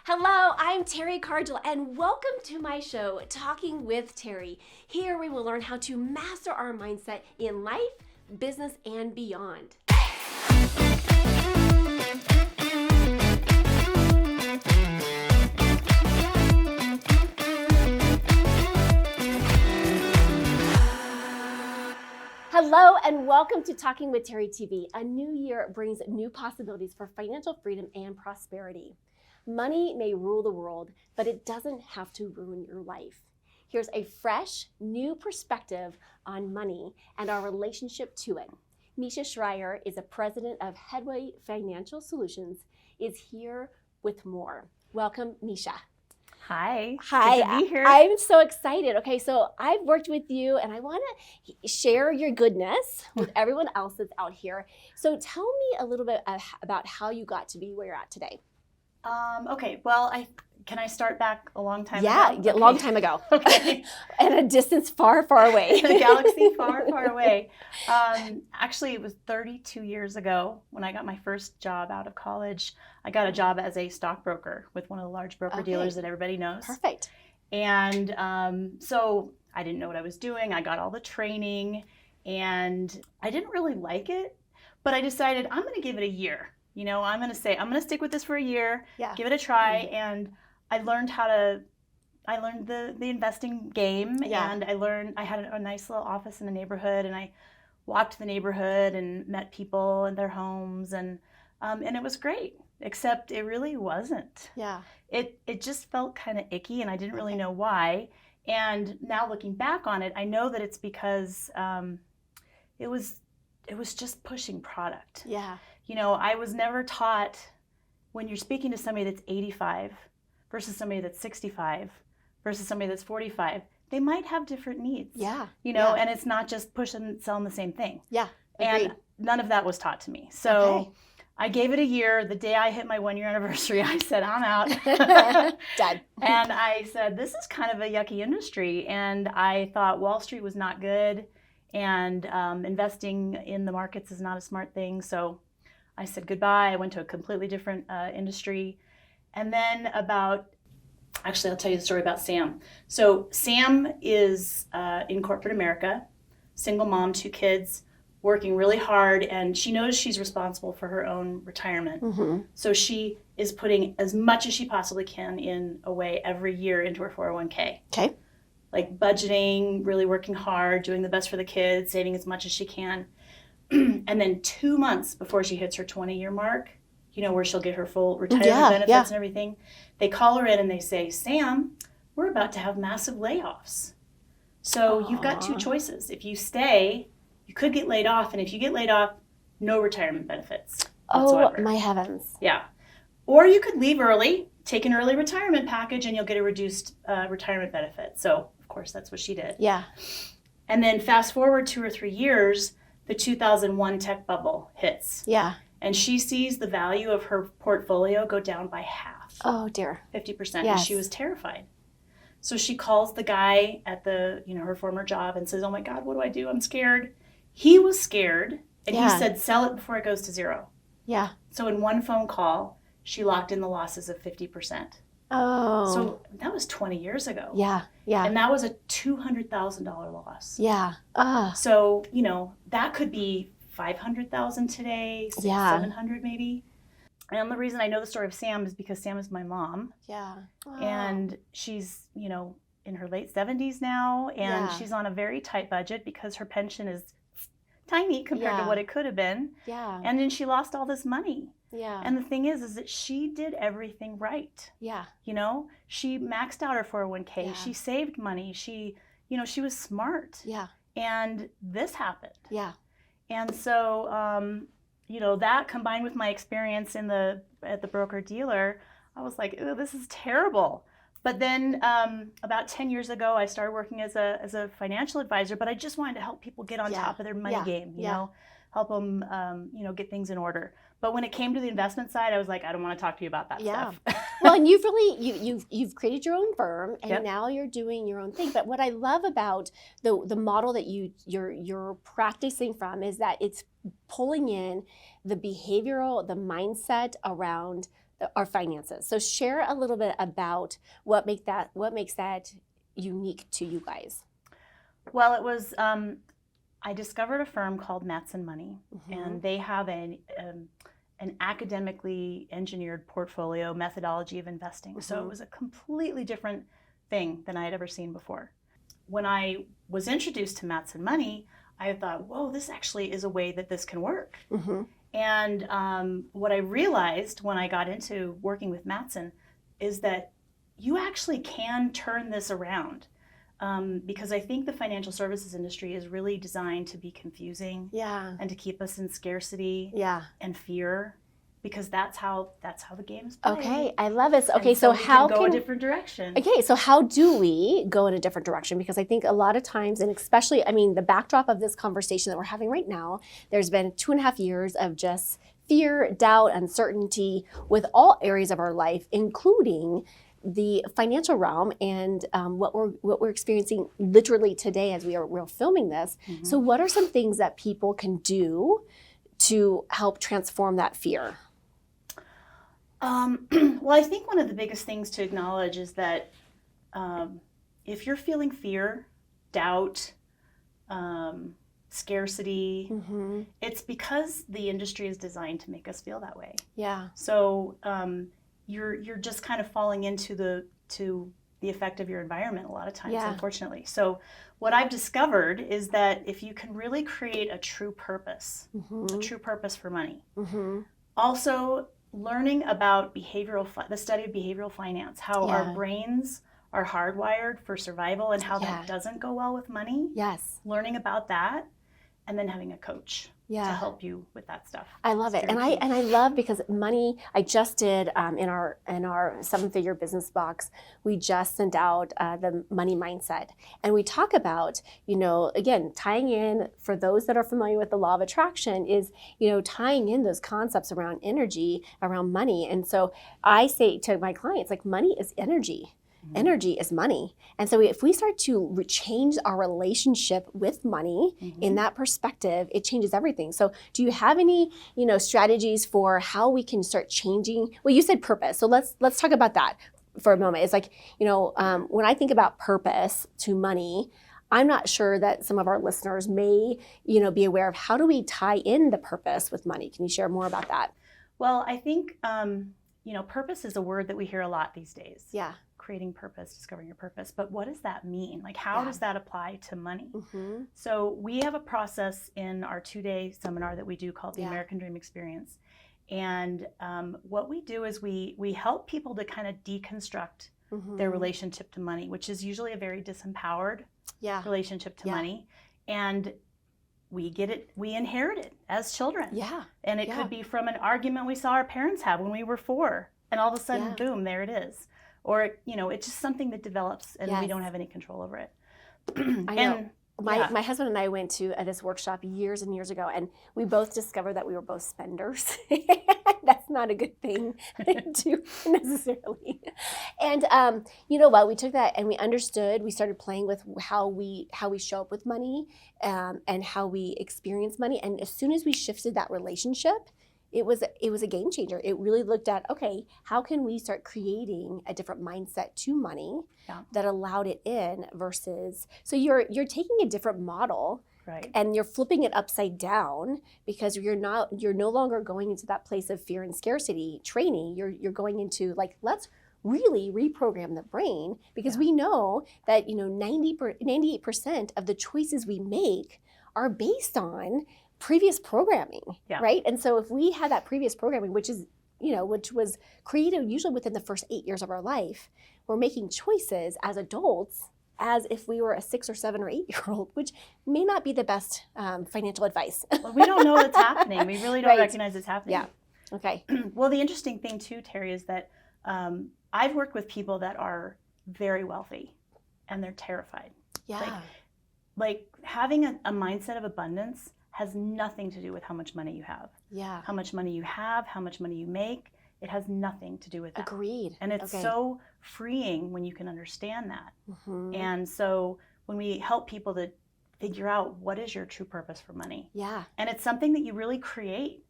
Hello, I'm Teri Cargill, and welcome to my show, Talking with Teri. Here we will learn how to master our mindset in life, business, and beyond. Hello and welcome to Talking with Teri TV. A new year brings new possibilities for financial freedom and prosperity. Money may rule the world, but it doesn't have to ruin your life. Here's a fresh, new perspective on money and our relationship to it. Misha Schryer is a president of Headway Financial Solutions, is here with more. Welcome, Misha. Hi. Hi. Good to be here. I'm so excited. Okay, so I've worked with you and I want to share your goodness with everyone else that's out here. So tell me a little bit about how you got to be where you're at today. Okay, well, can I start back a long time ago? Yeah, Okay. a long time ago. Okay. At a distance far, far away. In a galaxy far, far away. Actually, it was 32 years ago when I got my first job out of college. I got a job as a stockbroker with one of the large broker dealers that everybody knows. Perfect. And so I didn't know what I was doing. I got all the training and I didn't really like it, but I decided I'm going to give it a year. You know, I'm going to stick with this for a year, give it a try. And I learned the investing game, and I had a nice little office in the neighborhood, and I walked the neighborhood and met people in their homes, and it was great, except it really wasn't. Yeah. It just felt kind of icky, and I didn't really know why. And now looking back on it, I know that it's because it was just pushing product. Yeah. You know, I was never taught when you're speaking to somebody that's 85 versus somebody that's 65 versus somebody that's 45, they might have different needs. Yeah. You know, and it's not just pushing and selling the same thing. Yeah. Agreed. And none of that was taught to me. So I gave it a year. The day I hit my 1-year anniversary, I said, I'm out. Done. And I said, this is kind of a yucky industry. And I thought Wall Street was not good. And investing in the markets is not a smart thing. So I said goodbye. I went to a completely different industry. And then actually, I'll tell you the story about Sam. So Sam is in corporate America, single mom, 2 kids, working really hard. And she knows she's responsible for her own retirement. Mm-hmm. So she is putting as much as she possibly can away every year into her 401k. Okay. Like budgeting, really working hard, doing the best for the kids, saving as much as she can. And then 2 months before she hits her 20-year mark, you know, where she'll get her full retirement benefits and everything, they call her in and they say, Sam, we're about to have massive layoffs. So you've got 2 choices. If you stay, you could get laid off. And if you get laid off, no retirement benefits whatsoever. Oh, my heavens. Yeah. Or you could leave early, take an early retirement package, and you'll get a reduced retirement benefit. So, of course, that's what she did. Yeah. And then fast forward 2 or 3 years, the 2001 tech bubble hits. Yeah. And she sees the value of her portfolio go down by half. Oh, dear. 50%. Yes. And she was terrified. So she calls the guy at her former job and says, oh my God, what do I do? I'm scared. He was scared. And he said, sell it before it goes to zero. Yeah. So in one phone call, she locked in the losses of 50%. Oh. So that was 20 years ago. Yeah. Yeah. And that was a $200,000 loss. Yeah. So, you know, that could be $500,000 today, $700 maybe. And the reason I know the story of Sam is because Sam is my mom. Yeah. Wow. And she's, you know, in her late 70s now, and she's on a very tight budget because her pension is tiny compared to what it could have been. Yeah. And then she lost all this money. Yeah. And the thing is that she did everything right. Yeah. You know, she maxed out her 401k. Yeah. She saved money. She was smart. Yeah. And this happened. Yeah. And so, you know, that combined with my experience at the broker dealer, I was like, oh, this is terrible. But then about 10 years ago, I started working as a financial advisor, but I just wanted to help people get on top of their money game, you know, help them, you know, get things in order. But when it came to the investment side, I was like, I don't want to talk to you about that stuff. Well, and you've created your own firm, and now you're doing your own thing. But what I love about the model that you're practicing from is that it's pulling in the behavioral, the mindset around our finances. So share a little bit about what makes that unique to you guys. Well, it was, I discovered a firm called Matson Money, and they have an academically engineered portfolio methodology of investing. So it was a completely different thing than I had ever seen before. When I was introduced to Matson Money, I thought, whoa, this actually is a way that this can work. And what I realized when I got into working with Matson is that you actually can turn this around. Because I think the financial services industry is really designed to be confusing and to keep us in scarcity and fear, because that's how the game's played. Okay, I love it. Okay, and so how we can go a different direction. Okay, so how do we go in a different direction? Because I think a lot of times, and especially, I mean, the backdrop of this conversation that we're having right now, there's been 2.5 years of just fear, doubt, uncertainty with all areas of our life, including the financial realm and what we're experiencing literally today as we're filming this. So what are some things that people can do to help transform that fear? Well, I think one of the biggest things to acknowledge is that if you're feeling fear, doubt, scarcity, it's because the industry is designed to make us feel that way. Yeah. So you're just kind of falling into the effect of your environment a lot of times, unfortunately. So what I've discovered is that if you can really create a true purpose for money, also learning about the study of behavioral finance, how our brains are hardwired for survival and how that doesn't go well with money. Yes. Learning about that, and then having a coach to help you with that stuff. I love it. And I love, because money, I just did in our 7-figure business box, we just sent out the money mindset. And we talk about, again, tying in, for those that are familiar with the law of attraction, is, tying in those concepts around energy, around money. And so I say to my clients, like, money is energy. Energy is money. And so if we start to change our relationship with money in that perspective, it changes everything. So do you have any, strategies for how we can start changing? Well, you said purpose. So let's talk about that for a moment. It's like, when I think about purpose to money, I'm not sure that some of our listeners may, be aware of how do we tie in the purpose with money. Can you share more about that? Well, I think, purpose is a word that we hear a lot these days. Yeah. Creating purpose, discovering your purpose. But what does that mean? Like, how does that apply to money? So we have a process in our 2-day seminar that we do called the American Dream Experience. And what we do is we help people to kind of deconstruct their relationship to money, which is usually a very disempowered relationship to money. And we inherit it as children. Yeah. And it could be from an argument we saw our parents have when we were 4. And all of a sudden, boom, there it is. Or, it's just something that develops and we don't have any control over it. I know. My husband and I went to this workshop years and years ago, and we both discovered that we were both spenders. That's not a good thing to do necessarily. And you know what? We took that and we understood. We started playing with how we show up with money and how we experience money. And as soon as we shifted that relationship, it was a game changer. It really looked at, okay, how can we start creating a different mindset to money that allowed it in versus, so you're taking a different model, right, and you're flipping it upside down, because you're no longer going into that place of fear and scarcity training. You're going into, like, let's really reprogram the brain, because we know that 98% of the choices we make are based on previous programming, right? And so if we had that previous programming, which was created usually within the first 8 years of our life, we're making choices as adults as if we were a 6 or 7 or 8-year-old, which may not be the best financial advice. Well, we don't know it's happening. We really don't recognize it's happening. Yeah. Okay. Well, the interesting thing too, Teri, is that I've worked with people that are very wealthy and they're terrified. Yeah. Like having a mindset of abundance has nothing to do with how much money you have. Yeah. How much money you have, how much money you make, it has nothing to do with that. Agreed. And it's so freeing when you can understand that. And so when we help people to figure out what is your true purpose for money. Yeah. And it's something that you really create.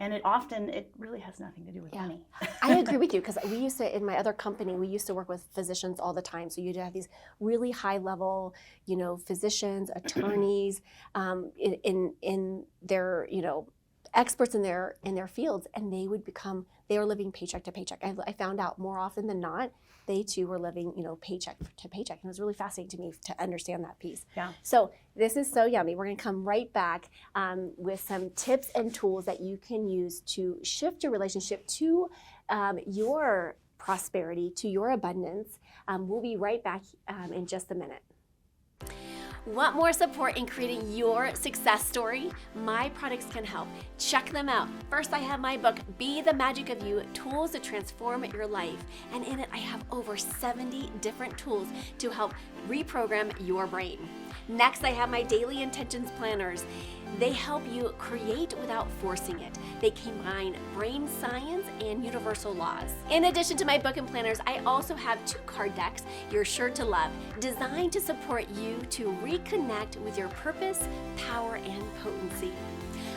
And it really has nothing to do with money. I agree with you, because we used to, in my other company, we used to work with physicians all the time. So you'd have these really high level, physicians, attorneys, in their, experts in their fields, and they were living paycheck to paycheck. I found out more often than not, they too were living, paycheck to paycheck. And it was really fascinating to me to understand that piece. Yeah. So this is so yummy. We're gonna come right back with some tips and tools that you can use to shift your relationship to your prosperity, to your abundance. We'll be right back in just a minute. Want more support in creating your success story? My products can help. Check them out. First, I have my book, Be the Magic of You, Tools to Transform Your Life. And in it, I have over 70 different tools to help reprogram your brain. Next, I have my Daily Intentions Planners. They help you create without forcing it. They combine brain science and universal laws. In addition to my book and planners, I also have 2 card decks you're sure to love, designed to support you to reconnect with your purpose, power, and potency.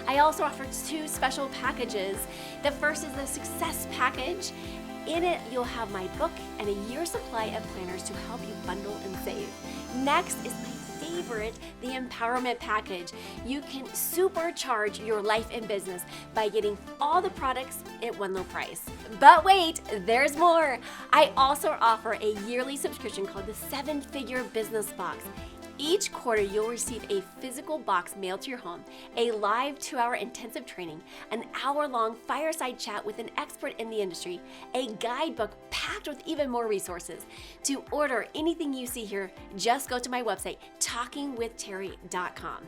I also offer 2 special packages. The first is the Success Package. In it, you'll have my book and a year's supply of planners to help you bundle and save. Next is my favorite, the Empowerment Package. You can supercharge your life and business by getting all the products at one low price. But wait, there's more. I also offer a yearly subscription called the 7-Figure Business Box. Each quarter, you'll receive a physical box mailed to your home, a live 2-hour intensive training, an hour-long fireside chat with an expert in the industry, a guidebook packed with even more resources. To order anything you see here, just go to my website, talkingwithteri.com.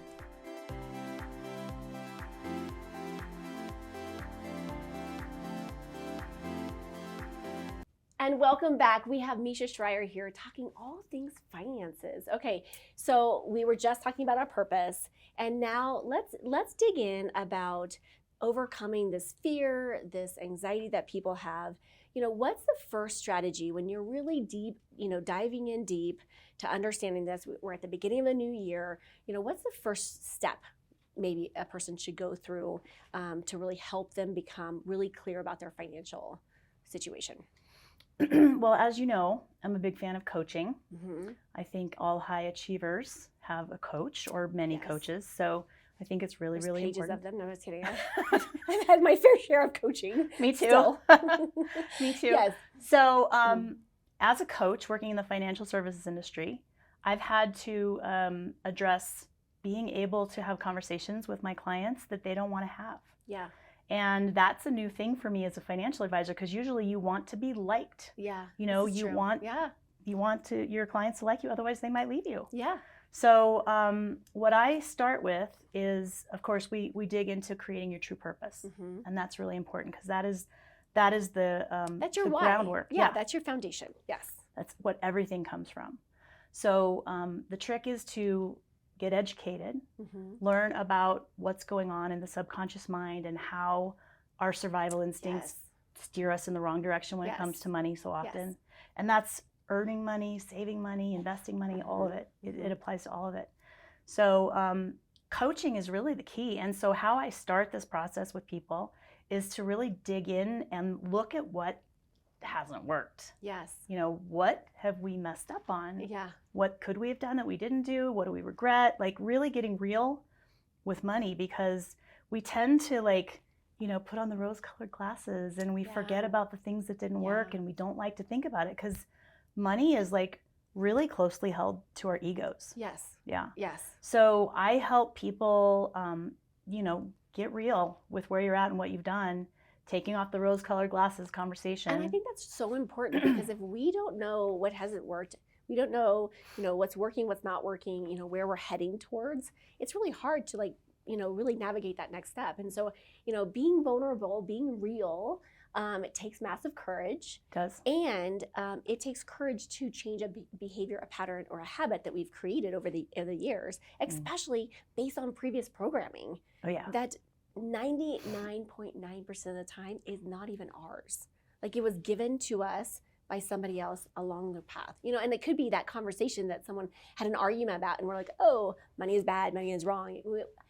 And welcome back. We have Misha Schryer here talking all things finances. Okay, so we were just talking about our purpose, and now let's dig in about overcoming this fear, this anxiety that people have. What's the first strategy when you're really deep, diving in deep to understanding this? We're at the beginning of a new year. What's the first step maybe a person should go through to really help them become really clear about their financial situation? Well, as you know, I'm a big fan of coaching. Mm-hmm. I think all high achievers have a coach or many coaches. So I think it's really, There's really pages important. of them. No, I'm just kidding. I've had my fair share of coaching. Me too. Me too. Yes. So as a coach working in the financial services industry, I've had to address being able to have conversations with my clients that they don't want to have. Yeah. And that's a new thing for me as a financial advisor, because usually you want to be liked. Yeah. You want your clients to like you, otherwise they might leave you. Yeah. So what I start with is, of course, we dig into creating your true purpose, Mm-hmm. and that's really important, because that is the That's your the why. groundwork. Yeah, that's your foundation. Yes. That's what everything comes from. So the trick is to get educated, Mm-hmm. learn about what's going on in the subconscious mind and how our survival instincts steer us in the wrong direction when it comes to money so often. Yes. And that's earning money, saving money, investing money, all of it. It applies to all of it. So coaching is really the key. And so how I start this process with people is to really dig in and look at what hasn't worked. Yes. What have we messed up on? Yeah. What could we have done that we didn't do? What do we regret? Like really getting real with money, because we tend to put on the rose-colored glasses and we forget about the things that didn't work, and we don't like to think about it, because money is really closely held to our egos. Yes. Yeah. Yes. So I help people, get real with where you're at and what you've done, taking off the rose-colored glasses conversation. And I think that's so important, because if we don't know what hasn't worked, we don't know, what's working, what's not working, where we're heading towards, it's really hard to really navigate that next step. And so, being vulnerable, being real, it takes massive courage. It does. And it takes courage to change a behavior, a pattern, or a habit that we've created over the years, especially based on previous programming. Oh yeah. That 99.9% of the time is not even ours. It was given to us by somebody else along the path. And it could be that conversation that someone had an argument about, and we're like, oh, money is bad, money is wrong.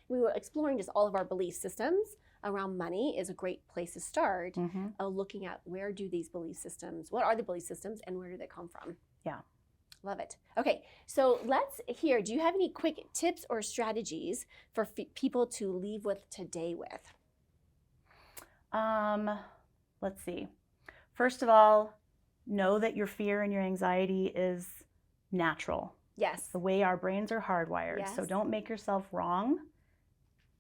We were exploring just all of our belief systems around money is a great place to start, looking at where do these belief systems, what are the belief systems, and where do they come from? Yeah. Love it. Okay, so let's hear, do you have any quick tips or strategies for people to leave with today with? Let's see. First of all, know that your fear and your anxiety is natural. Yes. The way our brains are hardwired. Yes. So don't make yourself wrong.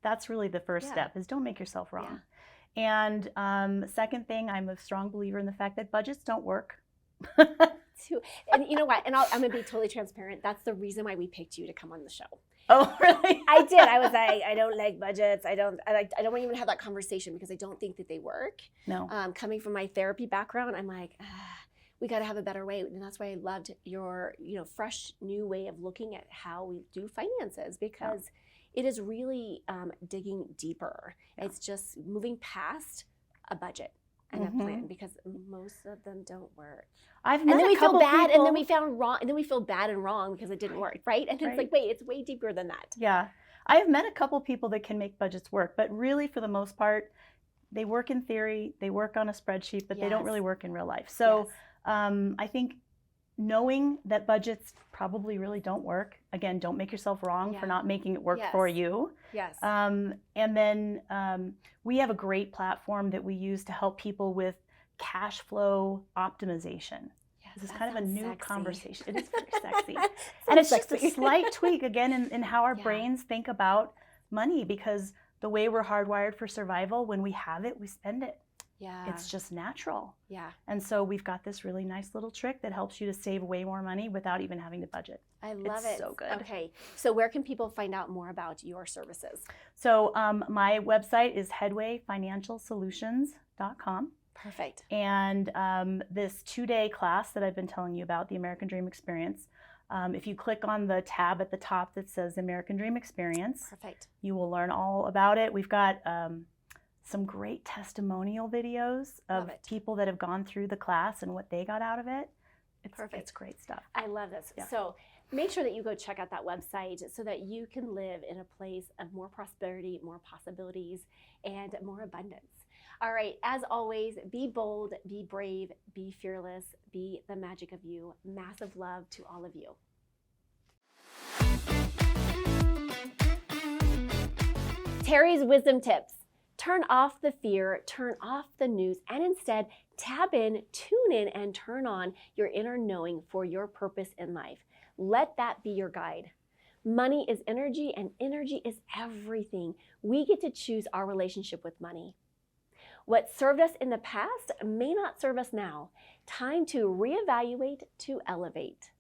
That's really the first step, is don't make yourself wrong. Yeah. And second thing, I'm a strong believer in the fact that budgets don't work. And you know what? And I'm going to be totally transparent. That's the reason why we picked you to come on the show. Oh, really? I did. I was like, I don't like budgets. I don't want to even have that conversation because I don't think that they work. No. Coming from my therapy background, I'm like, we got to have a better way. And that's why I loved your, fresh new way of looking at how we do finances, because it is really digging deeper. Yeah. It's just moving past a budget and a plan, because most of them don't work. I've met and then a we couple feel bad, people, and then we found wrong, and then we feel bad and wrong because it didn't work, right? And then it's like, wait, it's way deeper than that. Yeah, I've met a couple people that can make budgets work, but really, for the most part, they work in theory, they work on a spreadsheet, but they don't really work in real life. So I think knowing that budgets probably really don't work, again, don't make yourself wrong for not making it work for you. Yes. And then we have a great platform that we use to help people with cash flow optimization. Yes, this is kind of a new conversation. It is very sexy. And it's just a slight tweak, again, in how our brains think about money, because the way we're hardwired for survival, when we have it, we spend it. Yeah. It's just natural. Yeah. And so we've got this really nice little trick that helps you to save way more money without even having to budget. I love it. It's so good. Okay. So where can people find out more about your services? So my website is headwayfinancialsolutions.com. Perfect. And this 2-day class that I've been telling you about, the American Dream Experience, if you click on the tab at the top that says American Dream Experience, perfect, you will learn all about it. We've got some great testimonial videos of people that have gone through the class and what they got out of it. Perfect. It's great stuff. I love this. Yeah. So make sure that you go check out that website so that you can live in a place of more prosperity, more possibilities, and more abundance. All right, as always, be bold, be brave, be fearless, be the magic of you. Massive love to all of you. Teri's wisdom tips. Turn off the fear, turn off the news, and instead tap in, tune in, and turn on your inner knowing for your purpose in life. Let that be your guide. Money is energy, and energy is everything. We get to choose our relationship with money. What served us in the past may not serve us now. Time to reevaluate, to elevate.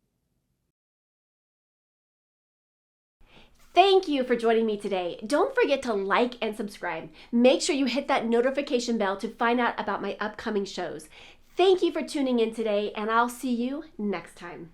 Thank you for joining me today. Don't forget to like and subscribe. Make sure you hit that notification bell to find out about my upcoming shows. Thank you for tuning in today, and I'll see you next time.